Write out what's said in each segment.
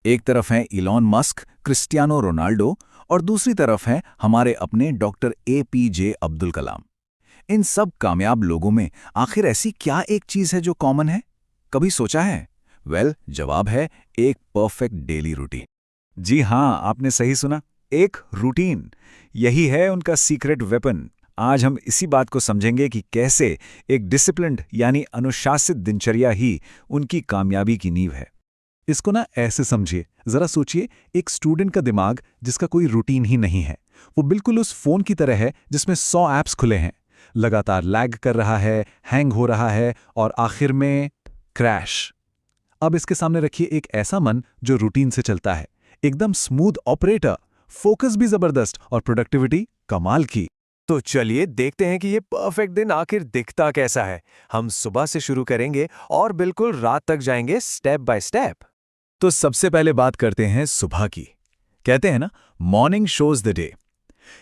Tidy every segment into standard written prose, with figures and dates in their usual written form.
एक तरफ हैं इलॉन मस्क, क्रिस्टियानो रोनाल्डो और दूसरी तरफ हैं हमारे अपने डॉक्टर APJ अब्दुल कलाम। इन सब कामयाब लोगों में आखिर ऐसी क्या एक चीज है जो कॉमन है? कभी सोचा है? जवाब है एक परफेक्ट डेली रूटीन। जी हाँ, आपने सही सुना। एक रूटीन, यही है उनका सीक्रेट वेपन। आज हम इसी बात को समझेंगे कि कैसे एक डिसिप्लिन्ड यानी अनुशासित दिनचर्या ही उनकी कामयाबी की नींव है। इसको ना ऐसे समझिए, जरा सोचिए, एक स्टूडेंट का दिमाग जिसका कोई रूटीन ही नहीं है, वो बिल्कुल उस फोन की तरह है जिसमें 100 ऐप्स खुले हैं, लगातार लैग कर रहा है, हैंग हो रहा है और आखिर में क्रैश। अब इसके सामने रखिए एक ऐसा मन जो रूटीन से चलता है, एकदम स्मूथ ऑपरेटर, फोकस भी जबरदस्त और प्रोडक्टिविटी कमाल की। तो चलिए देखते हैं कि ये परफेक्ट दिन आखिर दिखता कैसा है। हम सुबह से शुरू करेंगे और बिल्कुल रात तक जाएंगे स्टेप बाय स्टेप। तो सबसे पहले बात करते हैं सुबह की। कहते हैं ना, मॉर्निंग शोज द डे।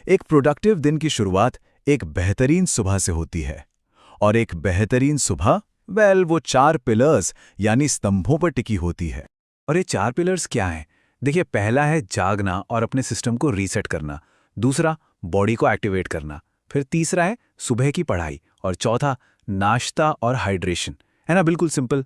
एक प्रोडक्टिव दिन की शुरुआत एक बेहतरीन सुबह से होती है। और एक बेहतरीन सुबह, वो 4 पिलर्स यानी स्तंभों पर टिकी होती है। और ये 4 पिलर्स क्या हैं? देखिए, पहला है जागना और अपने सिस्टम को रीसेट करना। दूसरा, बॉडी को एक्टिवेट करना। फिर तीसरा है सुबह की पढ़ाई। और चौथा, नाश्ता और हाइड्रेशन। है ना, बिल्कुल सिंपल।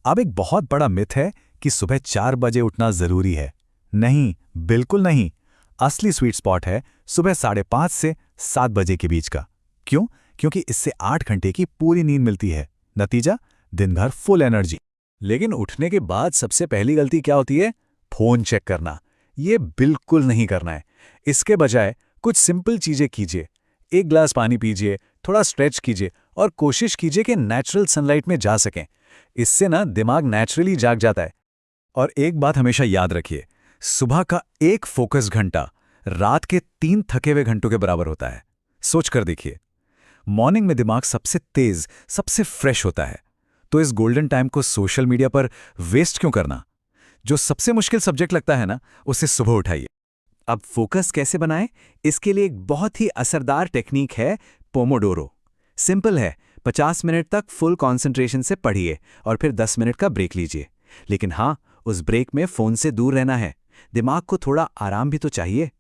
अब एक बहुत बड़ा मिथ है कि सुबह 4 बजे उठना जरूरी है। नहीं, बिल्कुल नहीं। असली स्वीट स्पॉट है सुबह 5:30 से 7 बजे के बीच का। क्यों? क्योंकि इससे 8 घंटे की पूरी नींद मिलती है। नतीजा, दिन भर फुल एनर्जी। लेकिन उठने के बाद सबसे पहली गलती क्या होती है? फोन चेक करना। ये बिल्कुल नहीं करना है। इसके बजाय कुछ सिंपल चीजें कीजिए। एक ग्लास पानी पीजिए, थोड़ा स्ट्रेच कीजिए और कोशिश कीजिए कि नेचुरल सनलाइट में जा सकें। इससे ना दिमाग नेचुरली जाग जाता है। और एक बात हमेशा याद रखिए, सुबह का एक फोकस घंटा रात के 3 थके हुए घंटों के बराबर होता है। सोच कर देखिए, मॉर्निंग में दिमाग सबसे तेज, सबसे फ्रेश होता है। तो इस गोल्डन टाइम को सोशल मीडिया पर वेस्ट क्यों करना? जो सबसे मुश्किल सब्जेक्ट लगता है ना, उसे सुबह उठाइए। अब फोकस कैसे बनाएं? इसके लिए एक बहुत ही असरदार टेक्निक है, पोमोडोरो। सिंपल है, 50 मिनट तक फुल कंसंट्रेशन से पढ़िए और फिर 10 मिनट का ब्रेक लीजिए। लेकिन हाँ, उस ब्रेक में फोन से दूर रहना है। दिमाग को थोड़ा आराम भी तो चाहिए।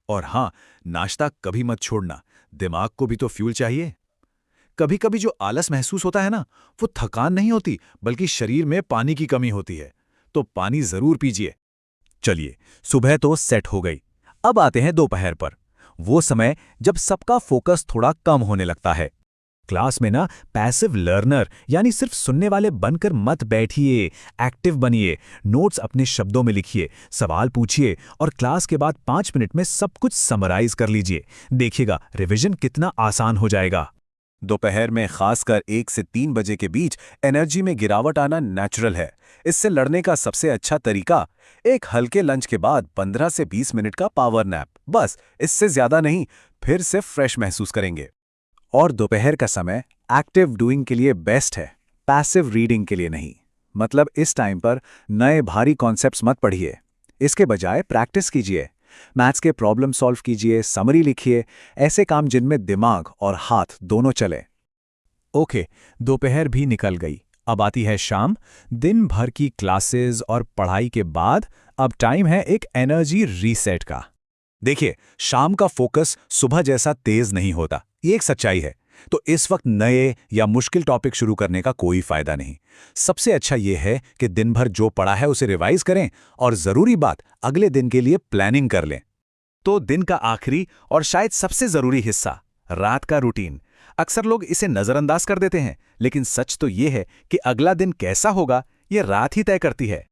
और हाँ, नाश्ता कभी मत छोड़ना, दिमाग को भी तो फ्यूल चाहिए। कभी कभी जो आलस महसूस होता है ना, वो थकान नहीं होती, बल्कि शरीर में पानी की कमी होती है। तो पानी जरूर पीजिए। चलिए, सुबह तो सेट हो गई। अब आते हैं दोपहर पर, वो समय जब सबका फोकस थोड़ा कम होने लगता है। क्लास में ना पैसिव लर्नर यानी सिर्फ सुनने वाले बनकर मत बैठिए, एक्टिव बनिए। नोट्स अपने शब्दों में लिखिए, सवाल पूछिए और क्लास के बाद 5 मिनट में सब कुछ समराइज कर लीजिए। देखिएगा रिवीजन कितना आसान हो जाएगा। दोपहर में खासकर 1 से 3 बजे के बीच एनर्जी में गिरावट आना नेचुरल है। इससे लड़ने का सबसे अच्छा तरीका, एक हल्के लंच के बाद 15 से 20 मिनट का पावर नैप। बस, इससे ज्यादा नहीं, फिर से फ्रेश महसूस करेंगे। और दोपहर का समय एक्टिव डूइंग के लिए बेस्ट है, पैसिव रीडिंग के लिए नहीं। मतलब इस टाइम पर नए भारी कॉन्सेप्ट्स मत पढ़िए, इसके बजाय प्रैक्टिस कीजिए। मैथ्स के प्रॉब्लम सॉल्व कीजिए, समरी लिखिए, ऐसे काम जिनमें दिमाग और हाथ दोनों चले। ओके, दोपहर भी निकल गई। अब आती है शाम। दिन भर की क्लासेस और पढ़ाई के बाद अब टाइम है एक एनर्जी रीसेट का। देखिए, शाम का फोकस सुबह जैसा तेज नहीं होता, ये एक सच्चाई है। तो इस वक्त नए या मुश्किल टॉपिक शुरू करने का कोई फायदा नहीं। सबसे अच्छा यह है कि दिन भर जो पढ़ा है उसे रिवाइज करें और जरूरी बात, अगले दिन के लिए प्लानिंग कर लें। तो दिन का आखिरी और शायद सबसे जरूरी हिस्सा, रात का रूटीन। अक्सर लोग इसे नजरअंदाज कर देते हैं, लेकिन सच तो यह है कि अगला दिन कैसा होगा यह रात ही तय करती है।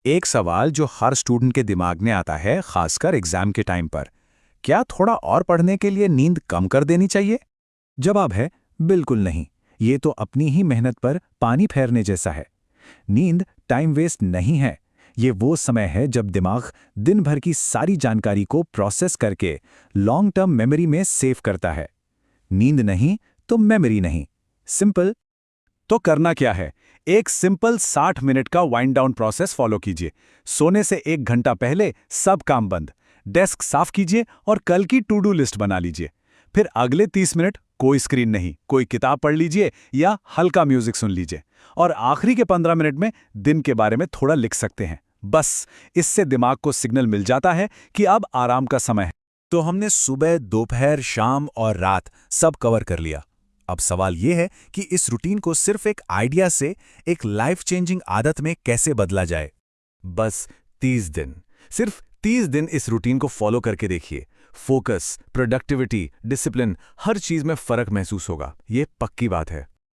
एक सवाल जो हर स्टूडेंट के दिमाग में आता है, खासकर एग्जाम के टाइम पर, क्या थोड़ा और पढ़ने के लिए नींद कम कर देनी चाहिए? जवाब है बिल्कुल नहीं। ये तो अपनी ही मेहनत पर पानी फेरने जैसा है। नींद टाइम वेस्ट नहीं है, ये वो समय है जब दिमाग दिन भर की सारी जानकारी को प्रोसेस करके लॉन्ग टर्म मेमोरी में सेव करता है। नींद नहीं तो मेमोरी नहीं। सिंपल। तो करना क्या है? एक सिंपल 60 मिनट का वाइंड डाउन प्रोसेस फॉलो कीजिए। सोने से 1 घंटा पहले सब काम बंद, डेस्क साफ कीजिए और कल की टू डू लिस्ट बना लीजिए। फिर अगले 30 मिनट कोई स्क्रीन नहीं, कोई किताब पढ़ लीजिए या हल्का म्यूजिक सुन लीजिए। और आखिरी के 15 मिनट में दिन के बारे में थोड़ा लिख सकते हैं। बस इससे दिमाग को सिग्नल मिल जाता है कि अब आराम का समय है। तो हमने सुबह, दोपहर, शाम और रात सब कवर कर लिया। अब सवाल यह है कि इस रूटीन को सिर्फ एक आइडिया से एक लाइफ चेंजिंग आदत में कैसे बदला जाए। बस 30 दिन, सिर्फ 30 दिन इस रूटीन को फॉलो करके देखिए। फोकस, प्रोडक्टिविटी, डिसिप्लिन, हर चीज में फर्क महसूस होगा। ये पक्की बात है।